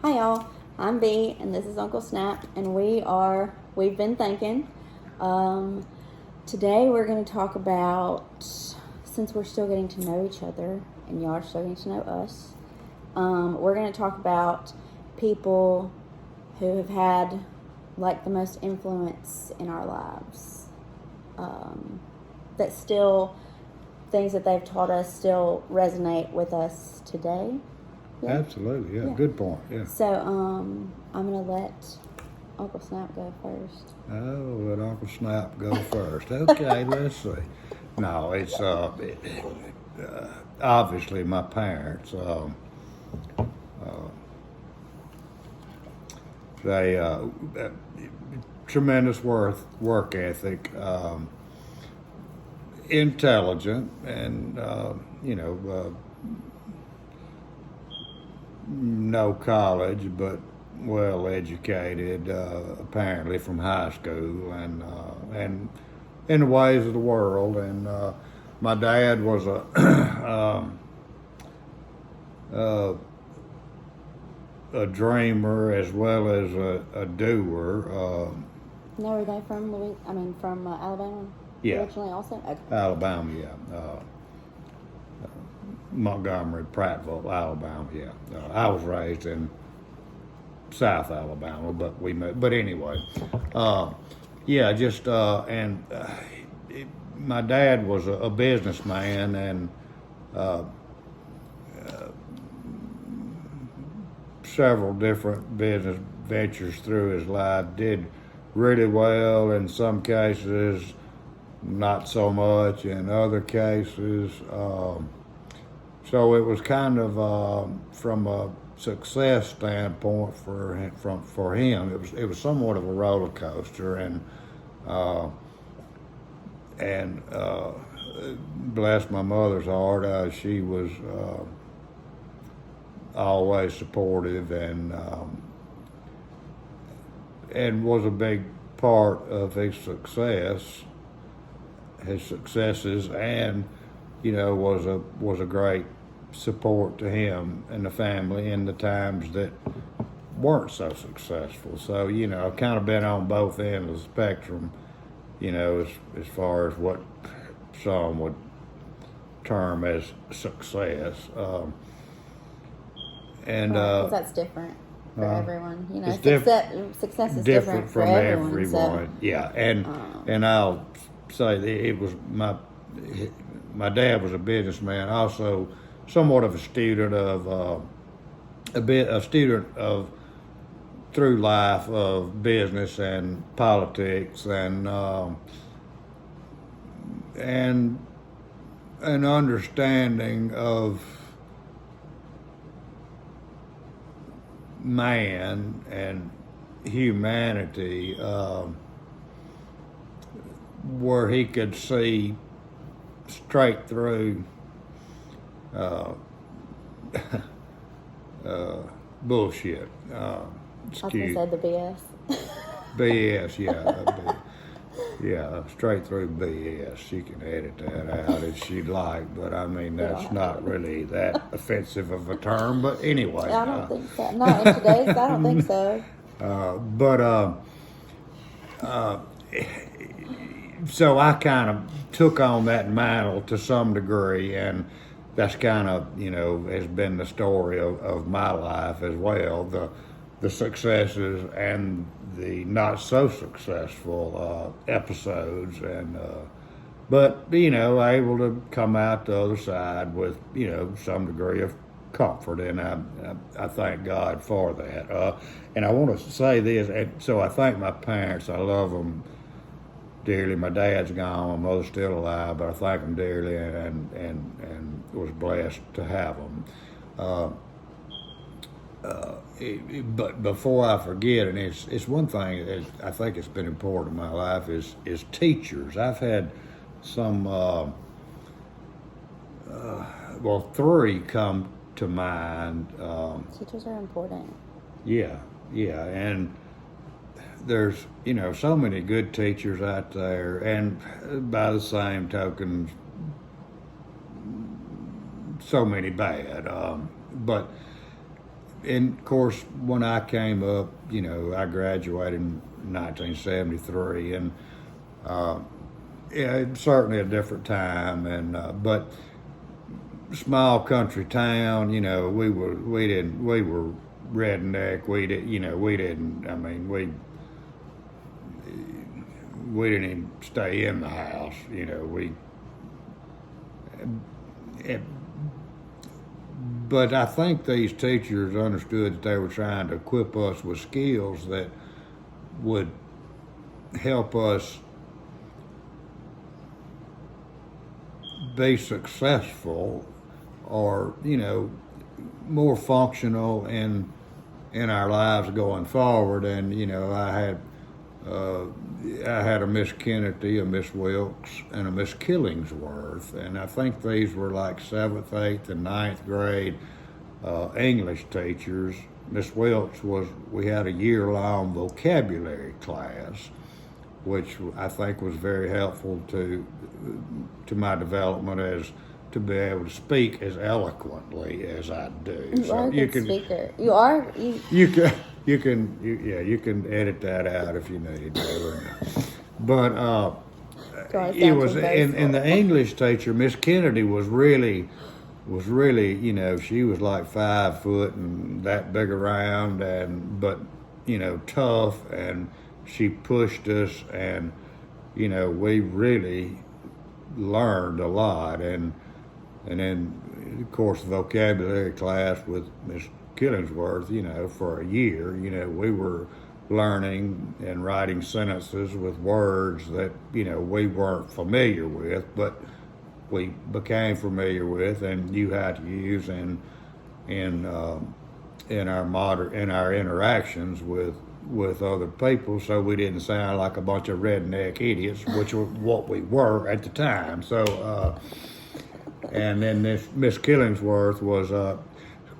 Hi y'all, I'm B and this is Uncle Snap and we've been thinking. Today we're going to talk about, since we're still getting to know each other and y'all are still getting to know us, we're going to talk about people who have had like the most influence in our lives. That still, things that they've taught us still resonate with us today. Yeah. Absolutely, yeah. Good point, yeah. So, I'm going to let Uncle Snap go first. Oh, let Uncle Snap go first. Okay, let's see. No, it's obviously my parents. They tremendous work ethic, intelligent, and no college, but well educated, apparently from high school, and in the ways of the world. And my dad was a dreamer as well as a doer. Now, are they from from Alabama? Yeah. Originally, also. Okay. Alabama, yeah. Montgomery, Prattville, Alabama, yeah. I was raised in South Alabama, but we moved. But anyway, my dad was a businessman and several different business ventures through his life. Did really well in some cases, not so much in other cases. So it was kind of from a success standpoint for him. It was somewhat of a roller coaster, and bless my mother's heart, she was always supportive and was a big part of his successes, and was a great support to him and the family in the times that weren't so successful. So I've kind of been on both ends of the spectrum, as far as what some would term as success. Because that's different for everyone. Success is different from everyone. So, yeah, and I'll say that it was my dad was a businessman, also somewhat of a student of through life of business and politics, and an understanding of man and humanity, where he could see straight through bullshit. I was going to say the BS. BS, yeah, straight through BS. She can edit that out if she'd like, but I mean, that's not really that offensive of a term, but anyway. I don't think so. Not in today's, I don't think so. So I kind of took on that mantle to some degree, and that's kind of, has been the story of my life as well, the successes and the not so successful episodes, and but able to come out the other side with some degree of comfort, and I thank God for that. And I want to say this, and so I thank my parents. I love them dearly. My dad's gone, my mother's still alive, but I thank them dearly, and was blessed to have them. But before I forget, and it's one thing that I think it's been important in my life is teachers. I've had some, three come to mind. Teachers are important. Yeah, and there's so many good teachers out there, and by the same token, so many bad. But and of course, when I came up, I graduated in 1973, and yeah, it's certainly a different time, and but small country town, we were redneck. We didn't. I mean, we didn't even stay in the house. It, but I think these teachers understood that they were trying to equip us with skills that would help us be successful, or more functional in our lives going forward. And I had a Miss Kennedy, a Miss Wilkes, and a Miss Killingsworth, and I think these were like 7th, 8th, and 9th grade English teachers. Miss Wilkes we had a year-long vocabulary class, which I think was very helpful to my development as to be able to speak as eloquently as I do. You are a good speaker. You are. You can edit that out if you need to. But it was in the English teacher, Miss Kennedy was really, she was like 5 foot and that big around, but tough, and she pushed us, and we really learned a lot. And then of course the vocabulary class with Miss Killingsworth, for a year, we were learning and writing sentences with words that we weren't familiar with, but we became familiar with, and you had to use in our interactions with other people, so we didn't sound like a bunch of redneck idiots, which was what we were at the time. So, and then this Miss Killingsworth was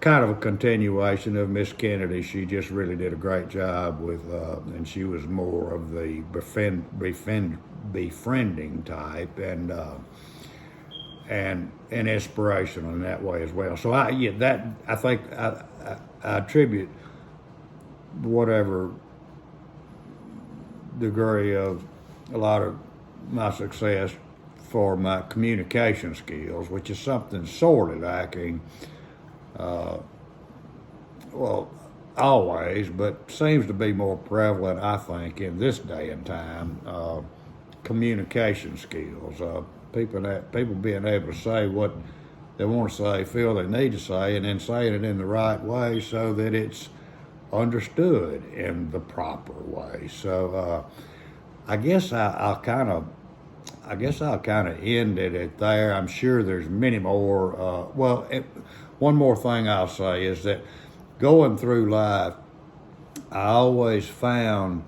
kind of a continuation of Miss Kennedy. She just really did a great job with, and she was more of the befriending type, and inspirational in that way as well. So I think I attribute whatever degree of a lot of my success for my communication skills, which is something sorely lacking, always, but seems to be more prevalent, I think, in this day and time. Communication skills, people being able to say what they want to say, feel they need to say, and then saying it in the right way so that it's understood in the proper way. So I guess I'll kind of end it there. I'm sure there's many more. One more thing I'll say is that going through life, I always found,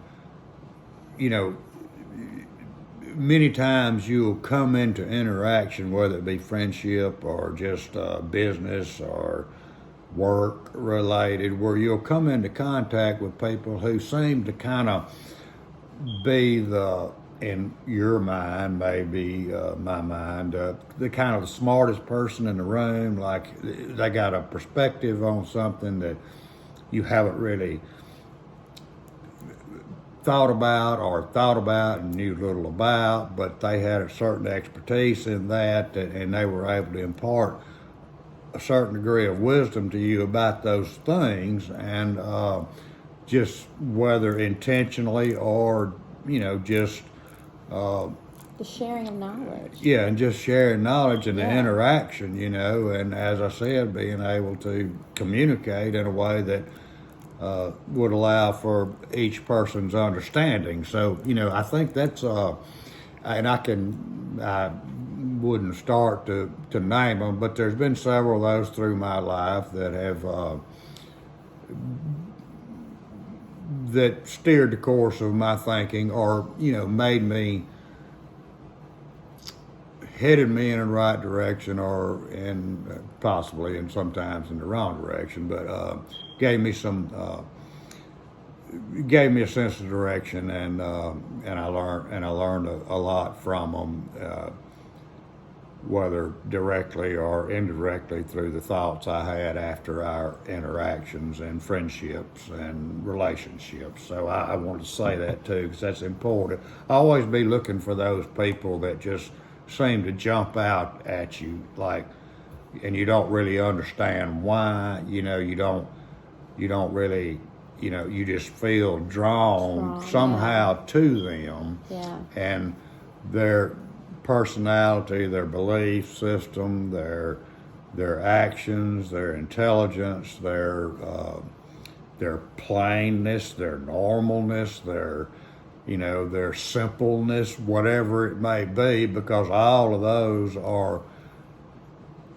many times you'll come into interaction, whether it be friendship or just business or work related, where you'll come into contact with people who seem to kind of be in your mind, maybe my mind, the kind of the smartest person in the room. Like they got a perspective on something that you haven't really thought about and knew little about, but they had a certain expertise in that, and they were able to impart a certain degree of wisdom to you about those things, and just whether intentionally or just the sharing of knowledge. Yeah, and just sharing knowledge and the interaction, and as I said, being able to communicate in a way that would allow for each person's understanding. So, I think that's, and I wouldn't start to name them, but there's been several of those through my life that have, that steered the course of my thinking, or, headed me in the right direction, or possibly and sometimes in the wrong direction, but gave me a sense of direction, and I learned a lot from them. whether directly or indirectly through the thoughts I had after our interactions and friendships and relationships. So I want to say that too, because that's important. I always be looking for those people that just seem to jump out at you, like, and you don't really understand why. You don't really, you just feel drawn somehow to them. Yeah. And their personality, their belief system, their actions, their intelligence, their plainness, their normalness, their simpleness, whatever it may be, because all of those are,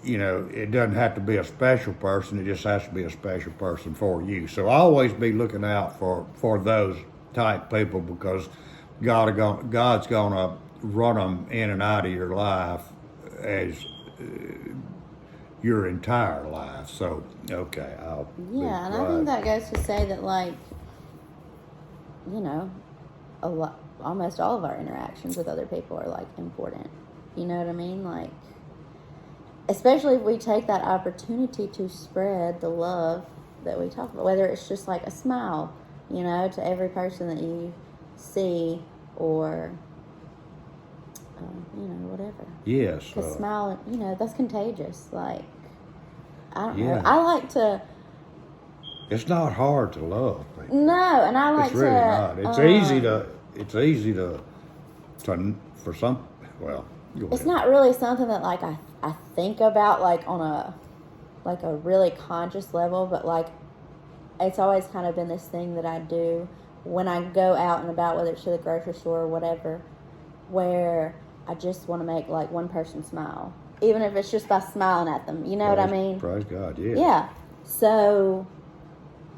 it doesn't have to be a special person, it just has to be a special person for you. So I always be looking out for those type people, because God's gonna run them in and out of your life as your entire life. So, okay, Yeah, and I think that goes to say that, like, almost all of our interactions with other people are, like, important. You know what I mean? Like, especially if we take that opportunity to spread the love that we talk about, whether it's just like a smile, to every person that you see, or whatever. Yes. Because smiling, that's contagious. Like, I don't know. Yeah. I like to. It's not hard to love people. No, and I like It's really not. It's easy to for some. Well, it's not really something that, like, I think about, like, on a really conscious level, but, like, it's always kind of been this thing that I do when I go out and about, whether it's to the grocery store or whatever, where I just want to make, like, one person smile, even if it's just by smiling at them. You know what I mean? Praise God, yeah. Yeah. So,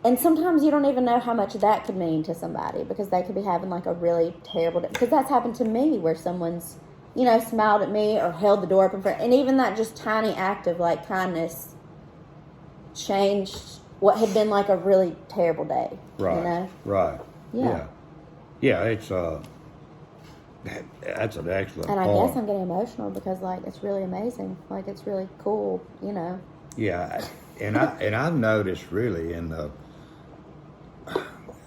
and sometimes you don't even know how much that could mean to somebody, because they could be having, like, a really terrible day. Because that's happened to me, where someone's, smiled at me or held the door open for, and even that just tiny act of, like, kindness changed what had been, like, a really terrible day. Right. Right. Yeah. Yeah, it's that's an excellent And I point. guess I'm getting emotional because, like, it's really amazing. Like, it's really cool, Yeah, and I've noticed really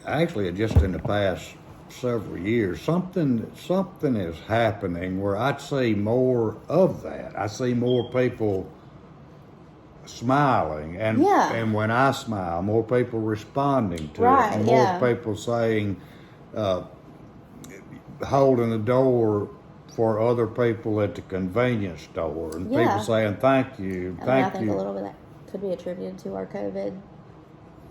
actually just in the past several years, something is happening where I see more of that. I see more people smiling, and when I smile, more people responding to it, and more people saying, holding the door for other people at the convenience store, and people saying thank you, I think a little bit of that could be attributed to our COVID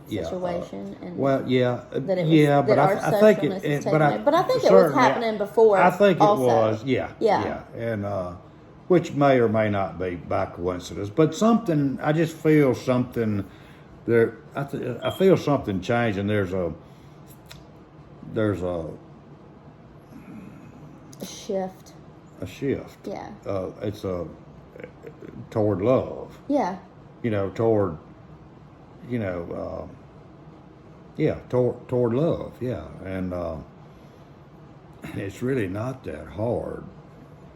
situation. And well, yeah, that it was, but I think it was happening before. I think also. It was, yeah, and which may or may not be by coincidence, but something. I just feel something there. I feel something changing. There's a shift. A shift. Yeah. It's toward love. Yeah. Toward toward love. Yeah, and it's really not that hard,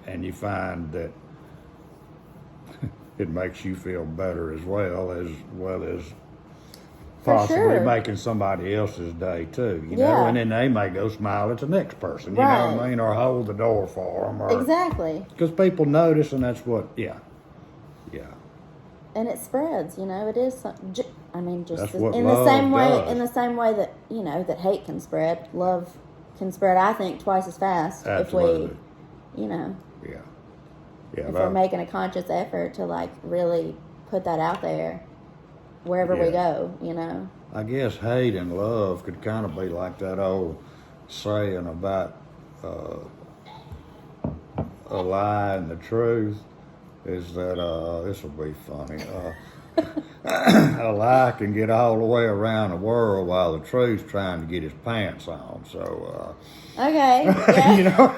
and you find that it makes you feel better as well as possibly making somebody else's day too, and then they may go smile at the next person, you know what I mean, or hold the door for them, or exactly, because people notice, and that's what, and it spreads. It is. Just that's in the same way that that hate can spread, love can spread. I think twice as fast. Absolutely. If we, yeah, if we're making a conscious effort to, like, really put that out there wherever we go, I guess hate and love could kind of be like that old saying about a lie and the truth is that, this will be funny, a lie can get all the way around the world while the truth's trying to get his pants on. So, okay, yeah.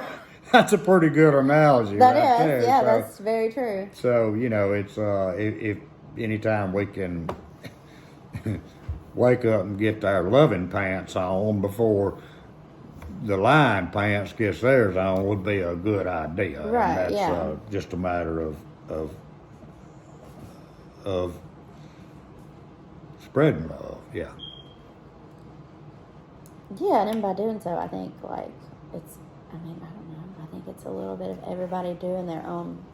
That's a pretty good analogy. That right is, there. yeah, So, that's very true. So, it's, if anytime we can wake up and get our loving pants on before the lying pants gets theirs on, would be a good idea. Right, and that's just a matter of of spreading love. Yeah. Yeah, and then by doing so, I think, like, it's, I mean, I don't know. I think it's a little bit of everybody doing their own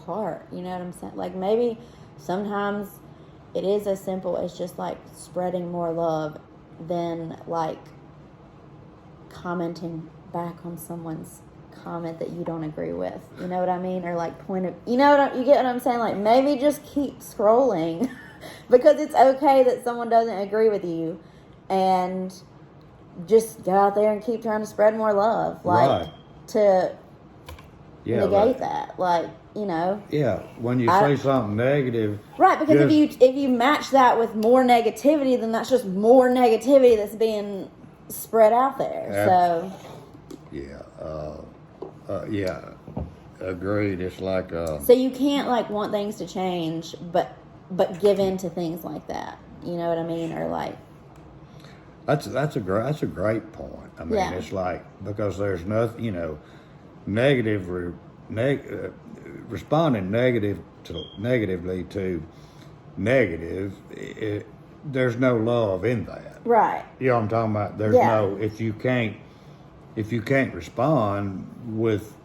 part. You know what I'm saying? Like, maybe sometimes it is as simple as just, like, spreading more love than, like, commenting back on someone's comment that you don't agree with. You know what I mean? Or, like, you get what I'm saying? Like, maybe just keep scrolling because it's okay that someone doesn't agree with you, and just go out there and keep trying to spread more love, like, right. to negate like, that, like, you know. Yeah, when you say something negative, right? Because if you match that with more negativity, then that's just more negativity that's being spread out there. So. Yeah, agreed. It's like. So you can't, like, want things to change, but give in to things like that. You know what I mean? Or, like. That's a great point. I mean, it's like, because there's nothing, you know, responding negatively to negative. There's no love in that. Right. You know what I'm talking about? There's no, if you can't respond with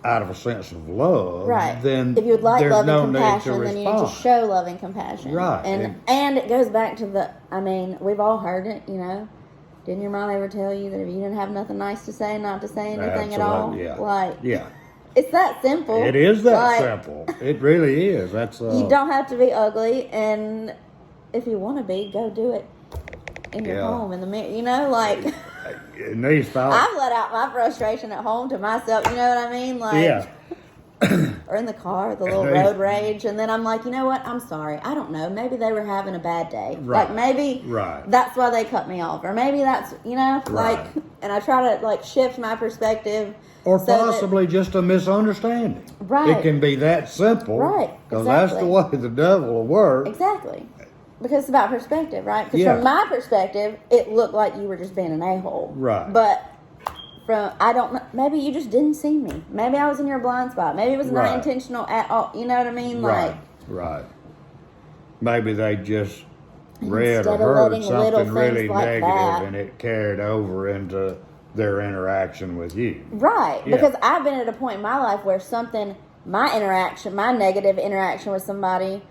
out of a sense of love, right? Then if you would like there's love no and compassion, then you need to show love and compassion, right? And it goes back to the. I mean, we've all heard it, you know. Didn't your mom ever tell you that if you didn't have nothing nice to say, not to say anything at all? Yeah. Like, yeah. It's that simple. It is that simple. It really is. That's. You don't have to be ugly, and if you want to be, go do it in your home in the mirror. You know, like. In these thoughts, I've let out my frustration at home to myself. You know what I mean? Like, or in the car, the little road rage, and then I'm like, you know what? I'm sorry. I don't know. Maybe they were having a bad day. Right. Like, maybe that's why they cut me off, or maybe that's, you know, like. And I try to, like, shift my perspective, or possibly just a misunderstanding. Right. It can be that simple. Right. Because that's the way the devil will work. Exactly. Because it's about perspective, right? Because from my perspective, it looked like you were just being an a-hole. Right. But maybe you just didn't see me. Maybe I was in your blind spot. Maybe it was not intentional at all. You know what I mean? Right. Like, maybe they just read or heard something really negative and it carried over into their interaction with you. Right. Yeah. Because I've been at a point in my life where my negative interaction with somebody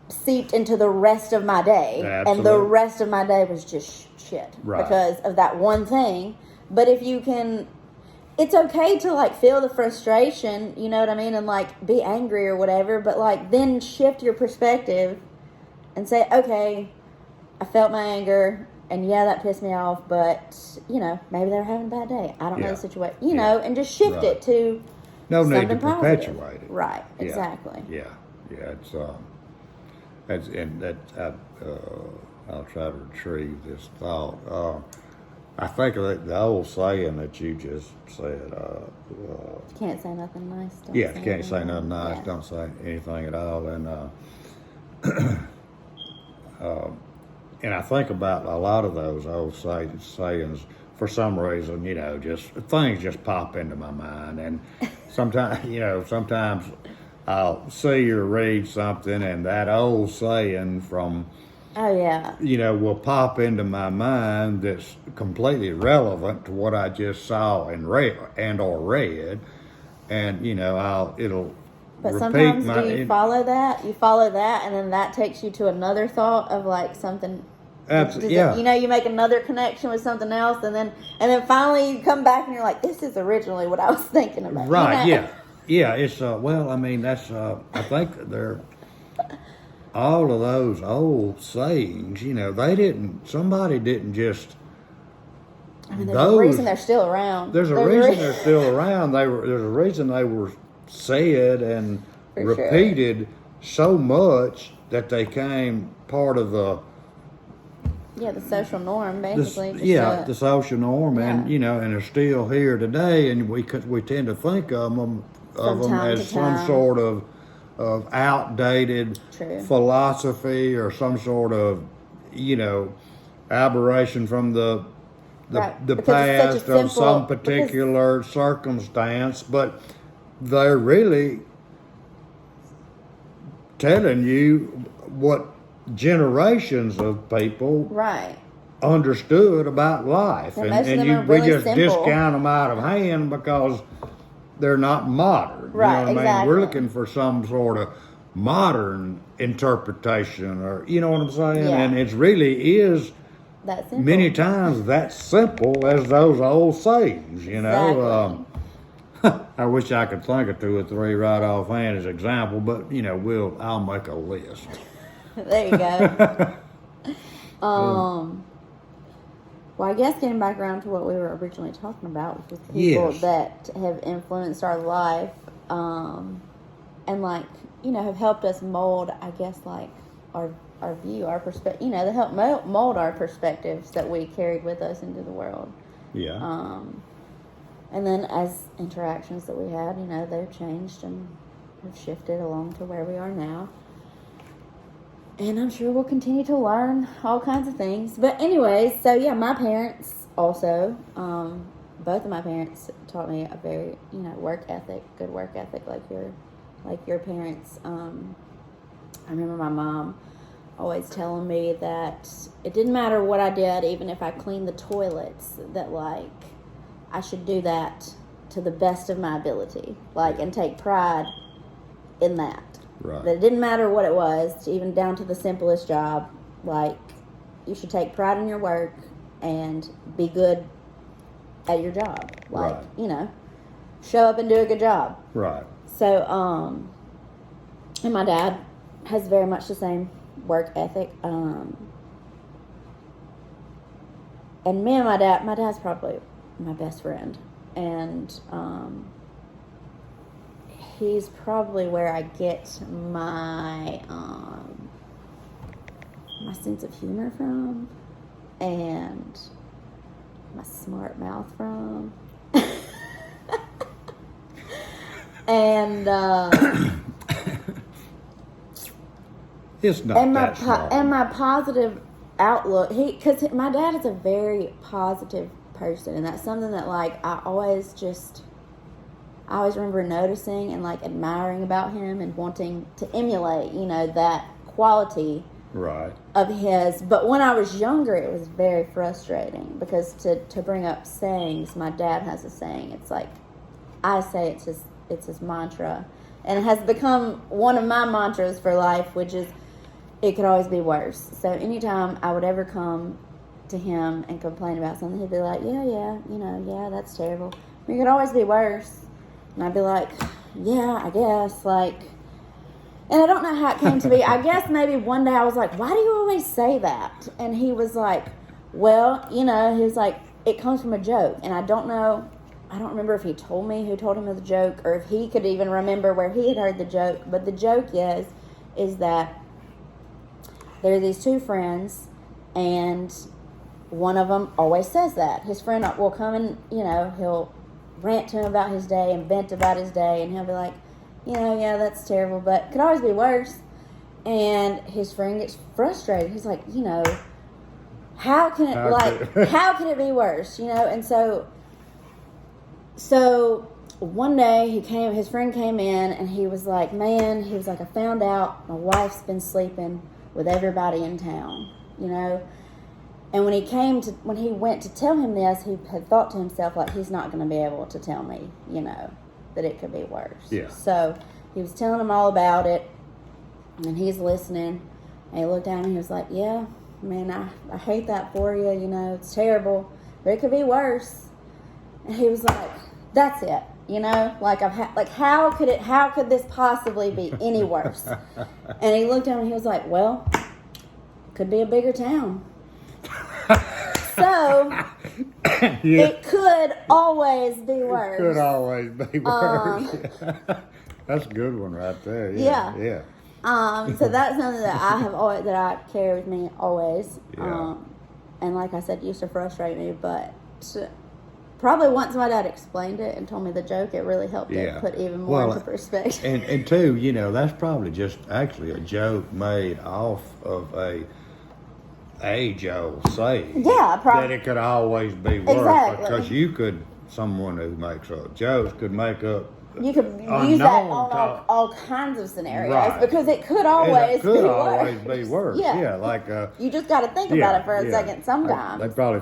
seeped into the rest of my day. Absolutely. And the rest of my day was just shit because of that one thing. But if you can, it's okay to, like, feel the frustration, you know what I mean, and, like, be angry or whatever, but, like, then shift your perspective and say, okay, I felt my anger, and that pissed me off, but, you know, maybe they were having a bad day. I don't know the situation, you know, and just shift it to no need to positive. Perpetuate it. Right, exactly. Yeah, I'll try to retrieve this thought. I think of the old saying that you just said. Can't say nothing nice. Can't say nothing nice. Yeah. Don't say anything at all. And I think about a lot of those old sayings. For some reason, you know, just things just pop into my mind, and sometimes I'll see or read something, and that old saying from, will pop into my mind that's completely relevant to what I just saw and read, and it'll. But sometimes you follow that, and then that takes you to another thought of, like, something. Absolutely. You make another connection with something else, and then finally you come back and you're like, this is originally what I was thinking about. Right. You know? Yeah. It's that's I think they're all of those old sayings. You know, somebody didn't just. I mean, there's a reason they're still around. There's a reason they're still around. There's a reason they were said and repeated so much that they became part of the. The social norm, basically. The social norm, and and are still here today, and we tend to think of them as some sort of outdated philosophy or some sort of aberration from the past of some particular circumstance, but they're really telling you what generations of people Right. understood about life, And most of them are we really just simple. discount them out of hand because they're not modern. Right, You know what I mean? exactly. We're looking for some sort of modern interpretation, or you know what I'm saying? Yeah. And it really is That's simple. many times that simple as those old sayings. You know. Exactly. I wish I could think of 2 or 3 right offhand as example, but you know, I'll make a list. There you go. Well, I guess getting back around to what we were originally talking about, which was people Yes. that have influenced our life, and like, you know, have helped us mold, I guess, like our view, our perspective, you know, they help mold our perspectives that we carried with us into the world. Yeah. And then as interactions that we had, you know, they've changed and have shifted along to where we are now. And I'm sure we'll continue to learn all kinds of things. But anyways, so yeah, my parents also, both of my parents taught me a very, you know, good work ethic like your parents. I remember my mom always telling me that it didn't matter what I did, even if I cleaned the toilets, that like I should do that to the best of my ability, like, and take pride in that. Right. That it didn't matter what it was, even down to the simplest job. Like, you should take pride in your work and be good at your job. Like, Right. you know, show up and do a good job. Right. So, and my dad has very much the same work ethic. And me and my dad's probably my best friend. And, he's probably where I get my my sense of humor from, and my smart mouth from, and It's not and that smart. and my positive outlook. Because my dad is a very positive person, and that's something that like I always remember noticing and like admiring about him and wanting to emulate, you know, that quality Right. of his. But when I was younger, it was very frustrating because to bring up sayings, my dad has a saying. It's like, I say it's his mantra, and it has become one of my mantras for life, which is, it could always be worse. So anytime I would ever come to him and complain about something, he'd be like, yeah, that's terrible. It could always be worse. And I'd be like, yeah, I guess, like, and I don't know how it came to be. I guess maybe one day I was like, why do you always say that? And he was like, well, you know, he was like, it comes from a joke. And I don't remember if he told me who told him of the joke, or if he could even remember where he had heard the joke. But the joke is that there are these 2 friends, and one of them always says that. His friend will come and, you know, he'll rant to him about his day and vent about his day, and he'll be like, you know, yeah, that's terrible, but it could always be worse. And his friend gets frustrated. He's like, you know, how can it be worse, you know? And so one day his friend came in, and he was like, I found out my wife's been sleeping with everybody in town, you know? And when he went to tell him this, he had thought to himself, like, he's not going to be able to tell me, you know, that it could be worse. Yeah. So he was telling him all about it, and he's listening, and he looked down and he was like, yeah, man, I hate that for you, you know, it's terrible, but it could be worse. And he was like, that's it, you know, like, how could this possibly be any worse? And he looked down and he was like, well, could be a bigger town. So, Yeah. it could always be worse. Could always be worse. That's a good one right there. Yeah. Yeah. So that's something that I carry with me always. Yeah. And like I said, it used to frustrate me, but probably once my dad explained it and told me the joke, it really helped it put even more into perspective. And too, you know, that's probably just actually a joke made off of a age-old saying. Yeah, that it could always be worse. Exactly. Because someone who makes up jokes could make up You could use that on all kinds of scenarios, right. because it could always be worse. always be worse. Yeah, like you just got to think about it for a second. Sometimes they probably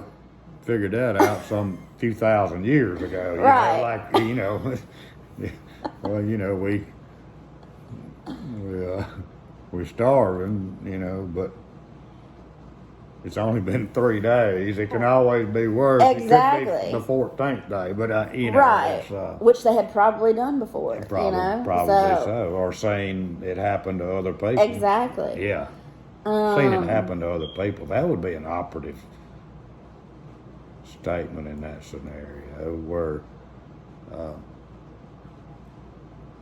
figured that out some few thousand years ago. Right. Well, we're starving, but it's only been 3 days. It can always be worse. Exactly. It could be the 14th day, but right, which they had probably done before. Probably so, or saying it happened to other people. Exactly. Yeah. Seen it happen to other people. That would be an operative statement in that scenario, where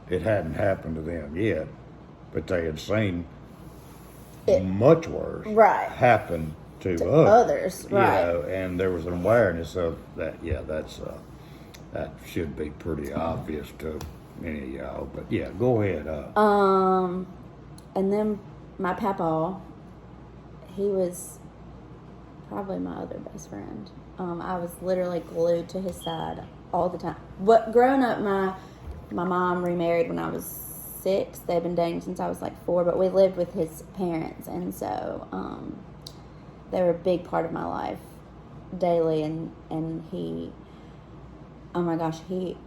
it hadn't happened to them yet, but they had seen much worse happen to others, right? And there was an awareness of that. Yeah, that should be pretty obvious to any of y'all. But yeah, go ahead. And then my papa, he was probably my other best friend. I was literally glued to his side all the time. But growing up, my mom remarried when I was 6. They've been dating since I was like 4, but we lived with his parents, and so they were a big part of my life daily. And he, oh my gosh, he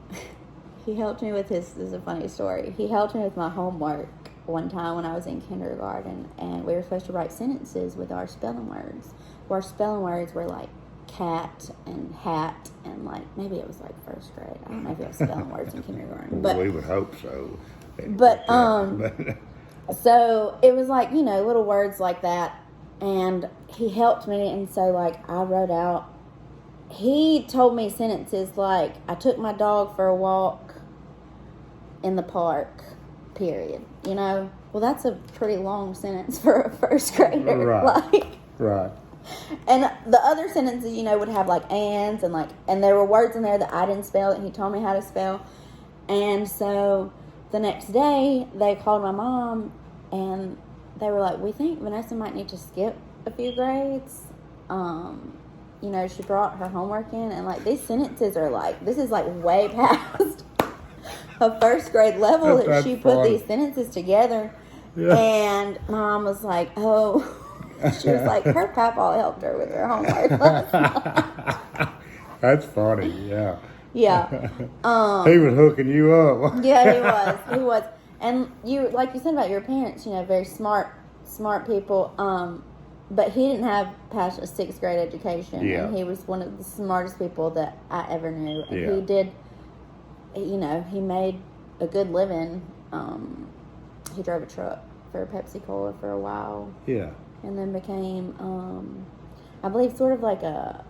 helped me with this is a funny story. He helped me with my homework one time when I was in kindergarten, and we were supposed to write sentences with our spelling words. Our spelling words were like cat and hat, and like maybe it was like first grade. I don't know if it was spelling words in kindergarten, but we would hope so. But so it was like, little words like that, and he helped me, and so like I wrote out. He told me sentences like, "I took my dog for a walk in the park." Period. Well, that's a pretty long sentence for a first grader. Right. Right. And the other sentences, would have like ands and there were words in there that I didn't spell that he told me how to spell. And so the next day they called my mom and they were like, "We think Vanessa might need to skip a few grades." She brought her homework in, and like these sentences are like, this is like way past a first grade level that she put these sentences together. Yeah. And my mom was like, "Oh," she was like, her papa helped her with her homework last night. That's funny, yeah. Yeah. He was hooking you up. Yeah, he was. And you, like you said about your parents, very smart people. But he didn't have past a 6th grade education. Yeah. And he was one of the smartest people that I ever knew. And he did, he made a good living. He drove a truck for Pepsi Cola for a while. Yeah. And then became, I believe, sort of like a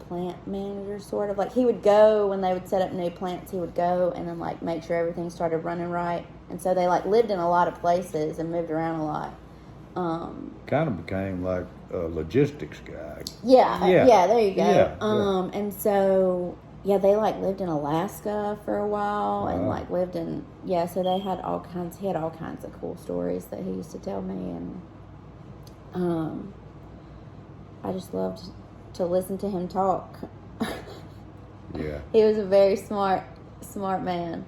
plant manager, sort of. Like, he would go, when they would set up new plants, he would go and then, like, make sure everything started running right. And so they, like, lived in a lot of places and moved around a lot. Kind of became like a logistics guy. Yeah, there you go. Yeah, and so they like lived in Alaska for a while and like lived in so they had he had all kinds of cool stories that he used to tell me, and I just loved to listen to him talk. Yeah. He was a very smart man.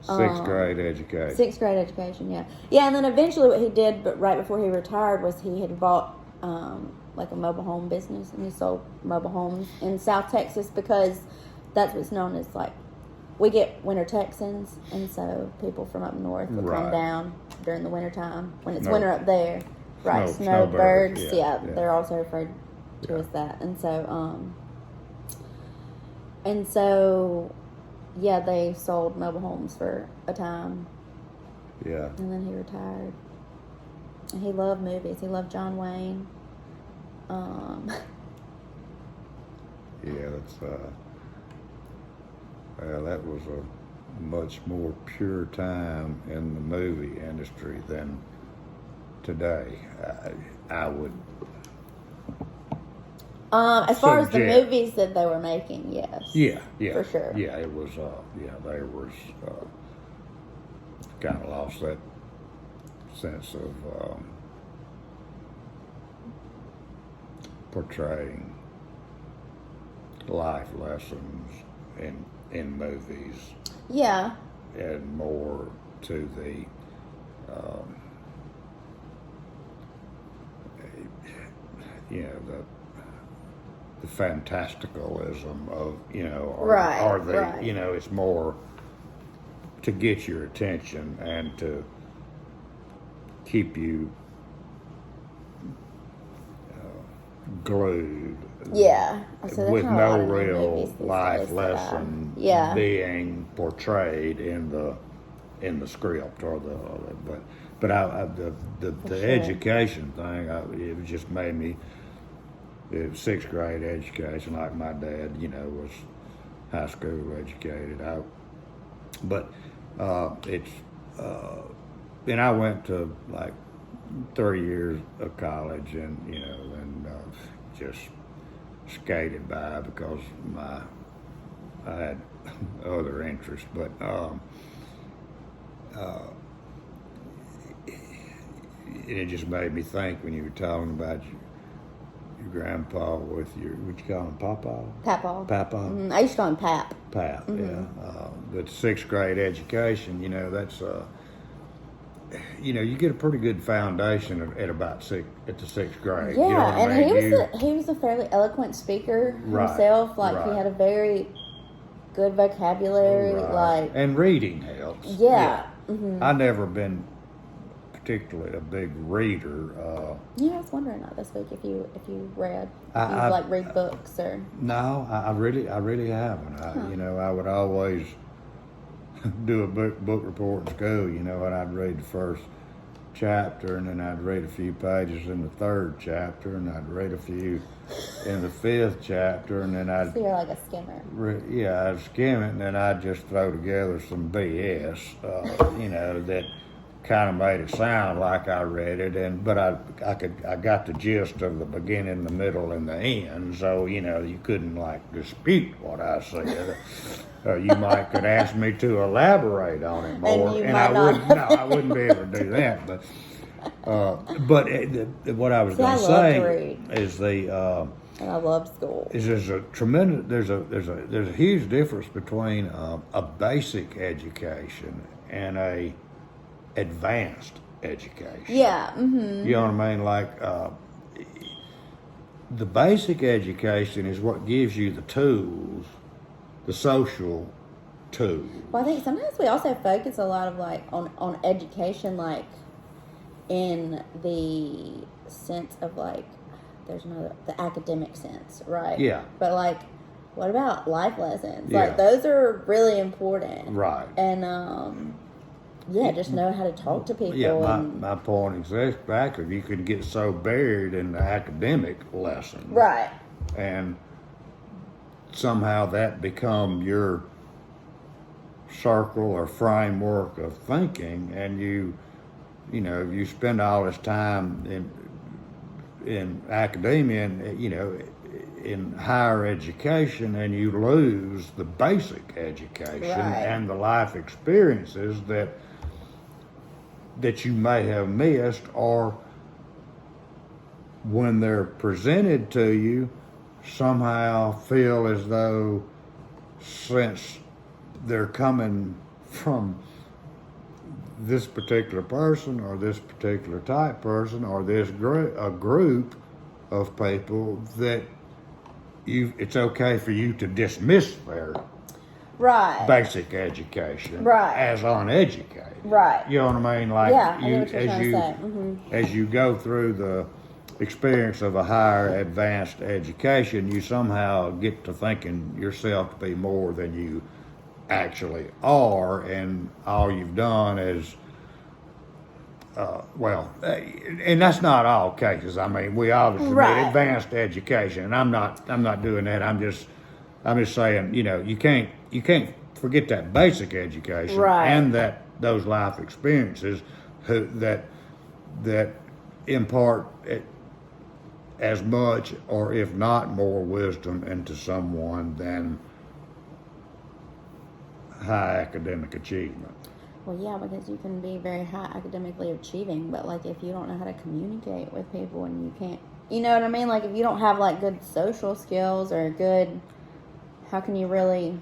6th grade education. 6th grade education, yeah. Yeah, and then eventually what he did, but right before he retired, was he had bought like a mobile home business, and he sold mobile homes in South Texas, because that's what's known as, like, we get winter Texans, and so people from up north will come down during the winter time when it's winter up there. Right, snowbirds. Yeah, they're also referred to as that. And so they sold mobile homes for a time. Yeah. And then he retired. And he loved movies. He loved John Wayne. Yeah, that's that was a much more pure time in the movie industry than today. I would. As far as the movies that they were making, yes. Yeah, for sure. Yeah, it was. They was kind of lost that sense of portraying life lessons in movies, Yeah. and more to the the fantasticalism of Right, or the right. it's more to get your attention and to keep you glued. Yeah. So there's With not a no lot of new movies real these life days that, lesson yeah. being portrayed in the script or but the sure. education thing, it just made me. It was sixth grade education, like my dad, was high school educated. And I went to like 3 years of college, and just skated by because I had other interests, but it just made me think when you were talking about your grandpa with your, what you call him, Papa? Papaw. Papa? Mm-hmm. I used to call him Pap. Pap, Mm-hmm. yeah. The sixth grade education, that's, you get a pretty good foundation at the sixth grade. Yeah, You know what I and mean? he was a fairly eloquent speaker Right, himself. Like right. he had a very good vocabulary. Right. Like, And reading helps. yeah. Mm-hmm. I've never been particularly a big reader. Yeah, I was wondering that this week if you read, read books or. No, I really haven't. I would always do a book report in school, and I'd read the first chapter, and then I'd read a few pages in the third chapter, and I'd read a few in the fifth chapter, and then So you're like a skimmer. I'd skim it, and then I'd just throw together some BS, that kind of made it sound like I read it, but I got the gist of the beginning, the middle, and the end. So you couldn't like dispute what I said. You could ask me to elaborate on it more, and I wouldn't be able to do that. But what I was going to say is and I love school. There's a huge difference between a basic education and a advanced education. Yeah. Mm-hmm. You know what I mean? Like the basic education is what gives you the tools, the social tools. Well, I think sometimes we also focus a lot of like on education, like in the sense of like the academic sense, right? Yeah. But like, what about life lessons? Yeah. Like those are really important, Right? And just know how to talk to people. Yeah, my point is exactly. You can get so buried in the academic lesson, right? And somehow that become your circle or framework of thinking, and you spend all this time in academia and in higher education, and you lose the basic education and the life experiences that you may have missed, or when they're presented to you, somehow feel as though, since they're coming from this particular person or this particular type person or this a group of people, that it's okay for you to dismiss their basic education as uneducated. Right. You know what I mean? Like, yeah, I know what you're trying to say. Mm-hmm. As you go through the experience of a higher advanced education, you somehow get to thinking yourself to be more than you actually are, and all you've done is and that's not all cases. I mean, we obviously need advanced education, and I'm not doing that. I'm just saying, you can't forget that basic education and those life experiences that impart as much, or if not more, wisdom into someone than high academic achievement. Well, yeah, because you can be very high academically achieving, but like if you don't know how to communicate with people, and you can't, you know what I mean? Like if you don't have like good social skills or how can you really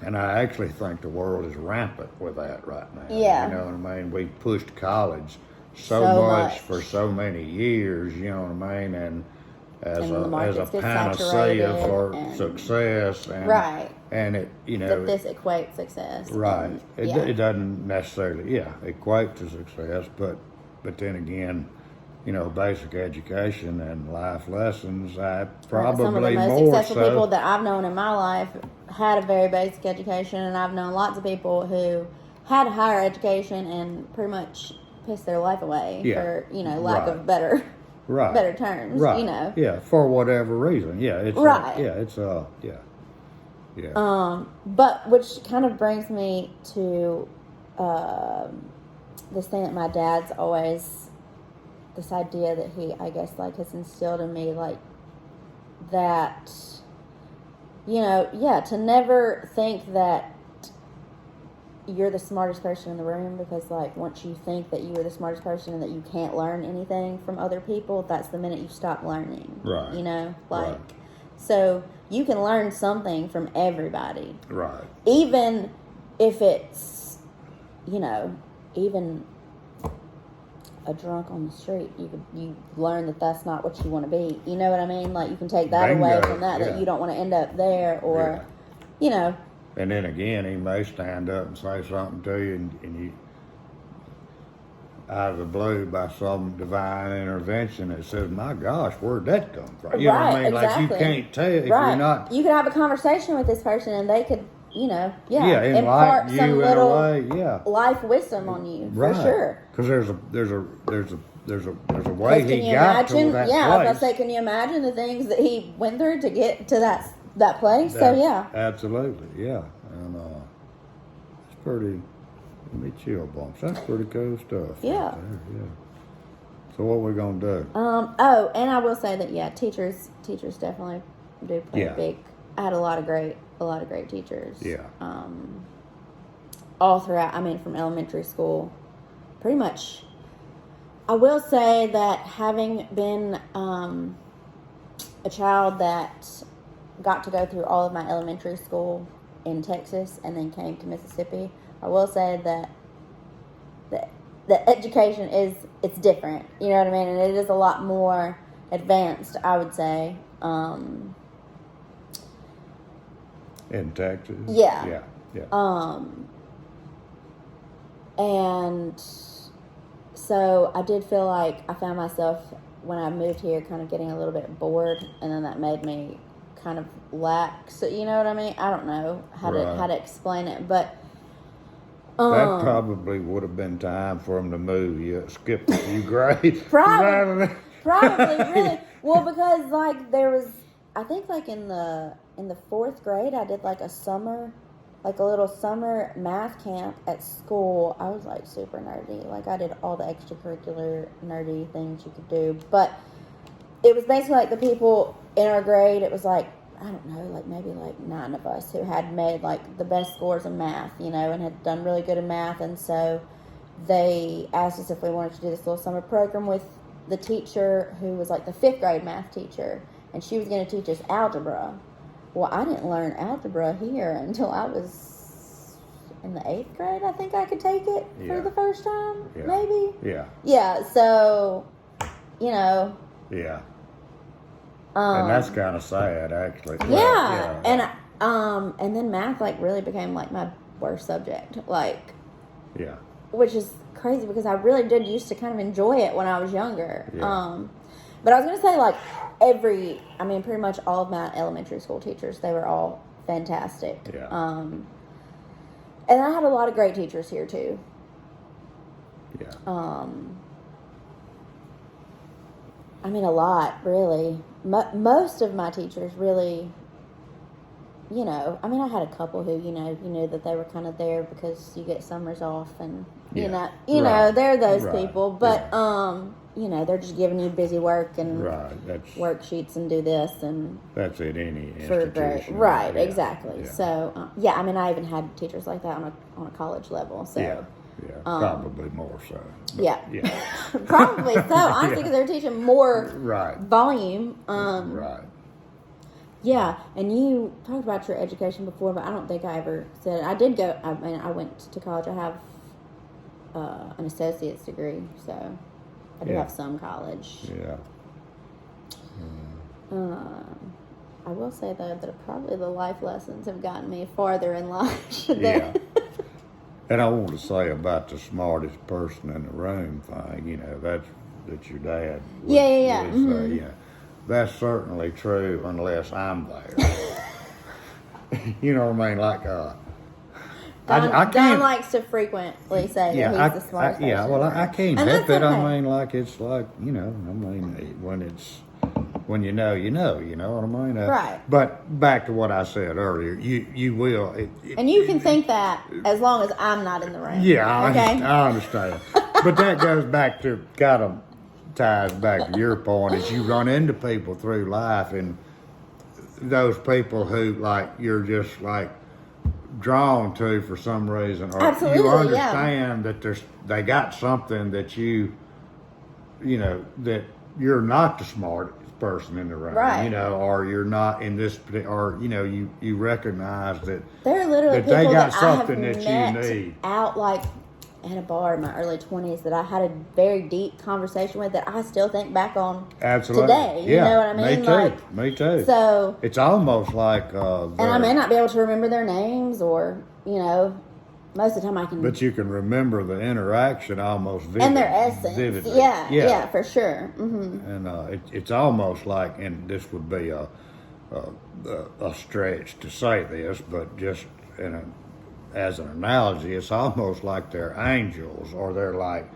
And I actually think the world is rampant with that right now. Yeah. You know what I mean? We pushed college so So much much. for so many years, you know what I mean? And as And the a markets get panacea saturated for and- success. And, Right. And it, you know. That this equates success. Right. And, It doesn't necessarily, equate to success, but then again, you know, basic education and life lessons, probably some of the most more successful so. people that I've known in my life had a very basic education, and I've known lots of people who had a higher education and pretty much pissed their life away for, you know, lack of better terms, Right. you know. Yeah, for whatever reason. Yeah, it's yeah. But which kind of brings me to this thing that my dad's always, this idea that he, I guess, like, has instilled in me, like, that, you know, to never think that you're the smartest person in the room, because, like, once you think that you are the smartest person and that you can't learn anything from other people, that's the minute you stop learning. Right. You know? Like, Right. So you can learn something from everybody. Right. Even if it's, you know, even a drunk on the street, you learn that that's not what you want to be. You know what I mean? Like, you can take that Bingo. away from that you don't want to end up there, or, you know. And then again, he may stand up and say something to you, and you, out of the blue, by some divine intervention, that says, "My gosh, where'd that come from?" You know what I mean? Exactly. Like, you can't tell if you're not. You could have a conversation with this person, and they could, you know, enlighten impart you some in little a way, life wisdom on you, right. for sure. Because there's a way he got to that place. I was gonna say, can you imagine the things that he went through to get to that place? Absolutely, yeah. And it's pretty, me chill bumps. That's pretty cool stuff. Yeah. Right there, yeah. So what we gonna do? And I will say that teachers definitely do play a big. I had a lot of great teachers. Yeah. All throughout. I mean, from elementary school, pretty much. I will say that having been a child that got to go through all of my elementary school in Texas and then came to Mississippi, I will say that the education it's different. You know what I mean? And it is a lot more advanced, I would say. In Texas? Yeah. Yeah. And so I did feel like I found myself, when I moved here, kind of getting a little bit bored, and then that made me kind of lax. You know what I mean? I don't know how to explain it, but that probably would have been time for him to move you, skip a few grades. Probably, really. Well, because, like, there was, I think, like, in the 4th grade, I did, like, a little summer math camp at school. I was, like, super nerdy. Like, I did all the extracurricular nerdy things you could do. But it was basically, like, the people in our grade, it was, like, I don't know, like, maybe, like, 9 of us who had made, like, the best scores in math, you know, and had done really good in math. And so they asked us if we wanted to do this little summer program with the teacher who was, like, the 5th grade math teacher. And she was going to teach us algebra. Well, I didn't learn algebra here until I was in the 8th grade. I think I could take it for the first time, maybe. Yeah. Yeah. So, you know. Yeah. And that's kind of sad, actually. Yeah. And then math, like, really became, like, my worst subject. Like. Yeah. Which is crazy, because I really did used to kind of enjoy it when I was younger. Yeah. But I was going to say, like, pretty much all of my elementary school teachers, they were all fantastic. Yeah. And I had a lot of great teachers here, too. Yeah. A lot, really. Most of my teachers really, you know, I had a couple who, you know that they were kind of there because you get summers off, and, you know, they're those people. But, you know, they're just giving you busy work and worksheets and do this and that's it. Any institution, right? Exactly. Yeah. So I even had teachers like that on a college level. So probably more so. But, yeah, probably so. Honestly, because they're teaching more volume. Yeah, and you talked about your education before, but I don't think I ever said I did go. I mean, I went to college. I have an associate's degree, so I do Yeah. have some college. Yeah. I will say though that probably the life lessons have gotten me farther in life. Yeah. And I want to say about the smartest person in the room thing, you know, that's your dad. Would, Yeah. would Mm-hmm. say, yeah. That's certainly true unless I'm there. You know what I mean? Like, I Don can't. likes to frequently say that he's the smartest person. Yeah, well, I can't And help that's it. okay. I mean, like, it's like, you know, I mean, when you know, you know what I mean? Right. But back to what I said earlier, you will. And you can think that as long as I'm not in the room. Yeah, Okay. I understand. But that goes back to kind of ties back to your point is you run into people through life and those people who like you're just like drawn to for some reason or Absolutely, you understand that they got something that you know that you're not the smartest person in the room, Right. you know, or you're not in this or you know you recognize that There are literally that they people got that I have something that you met need. out like at a bar in my early 20s that I had a very deep conversation with that I still think back on Absolutely. today. You Yeah, know what I mean? Me too. Like, me too. So, It's almost like and I may not be able to remember their names or, you know, most of the time I can. but you can remember the interaction almost vividly. And their essence. Vividly. Yeah, for sure. Mm-hmm. And it's almost like, and this would be a stretch to say this, but just as an analogy, it's almost like they're angels or they're like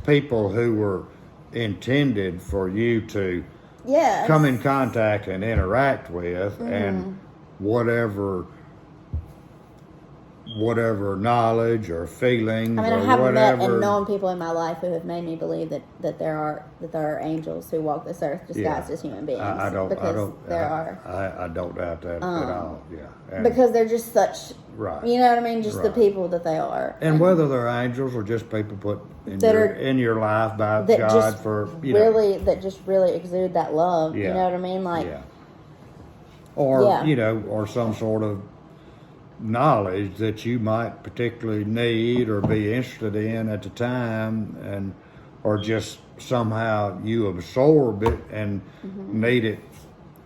people who were intended for you to Yes. come in contact and interact with, and whatever knowledge or feelings I mean, I or have whatever. met and known people in my life who have made me believe that there are angels who walk this earth disguised as human beings. I don't because there are. I don't doubt that at all. Yeah, and, Because they're just such, right. you know what I mean? Just the Right. people that they are. And whether they're angels or just people put That are- in your life by that God just for you know, really that just really exude that love. Yeah. You know what I mean? Like, yeah. Or Yeah. you know, or some sort of knowledge that you might particularly need or be interested in at the time, and or just somehow you absorb it and need it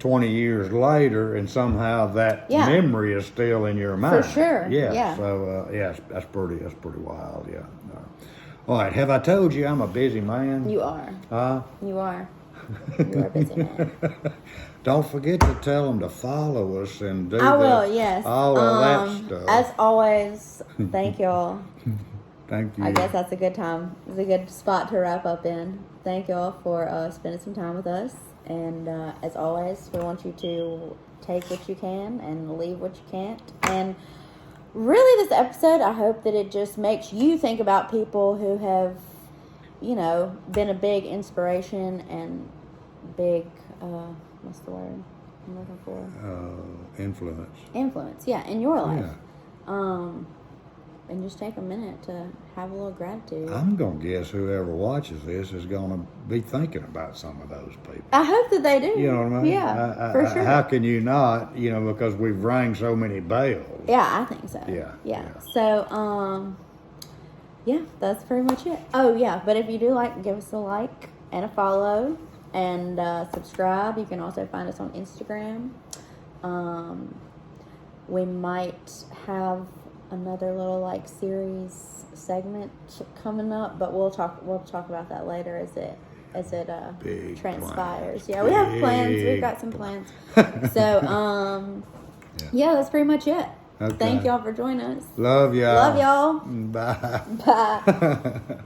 20 years later, and somehow that Yeah. memory is still in your mind. sure, Yeah. yeah. So that's pretty wild. Yeah. All right. Have I told you I'm a busy man? you are. Huh? You are. You are a busy man. Don't forget to tell them to follow us and do I will, yes. all of that stuff. As always, thank y'all. Thank you. I guess that's a good time. It's a good spot to wrap up in. Thank y'all for spending some time with us. And as always, we want you to take what you can and leave what you can't. And really, this episode, I hope that it just makes you think about people who have, you know, been a big inspiration and big, what's the word I'm looking for? Influence. Influence, yeah, in your life. Yeah. And just take a minute to have a little gratitude. I'm going to guess whoever watches this is going to be thinking about some of those people. I hope that they do. You know what I mean? Yeah, for sure. How can you not, you know, because we've rang so many bells. Yeah, I think so. Yeah. So, yeah, that's pretty much it. Oh, yeah, but if you do like, give us a like and a follow and subscribe. You can also find us on Instagram. We might have another little like series segment coming up, but we'll talk about that later as it Big transpires. plans. Yeah, we have plans. We've Big got some plans. So, yeah, that's pretty much it. Okay. Thank y'all for joining us. Love y'all. Love y'all. Bye. Bye.